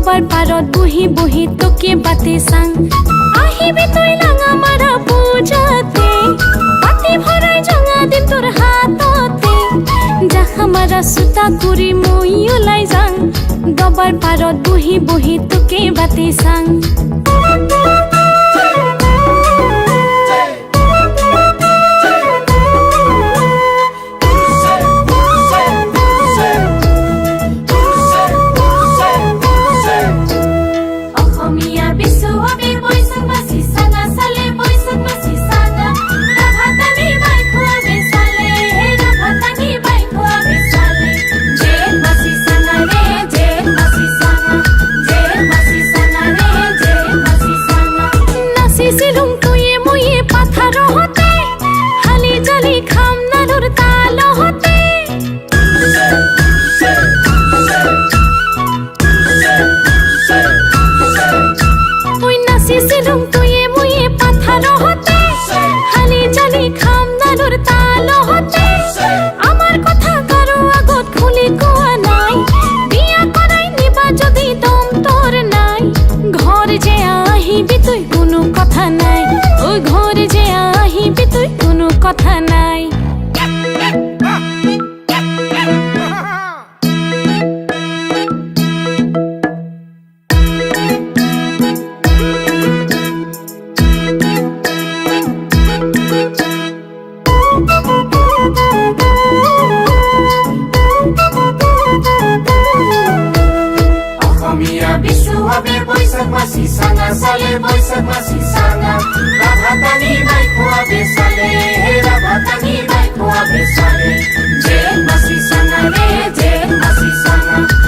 দবাৰ পাৰত বহি বহি তোকে বাতে চাং আহিবি তই লাঙা মাৰা পূজাতে পাতি ভৰাই জঙা দিম তোৰ হাততে জাখা মাৰা সুতা কৰি মই ওলাই যাং দবাৰ পাৰত বহি বহি তোকে বাতে চাং কথা নাই অসমীয়া বিশু হবে বৈশাখ মাসি সাঙা সালে বৈশাখ মাসি সাঙা রাভাতানি বাই খোয়াবে সালে রাভাতানি বাই খোয়াবে সালে জেঠ মাসি সাঙা রে জেঠ মাসি সাঙা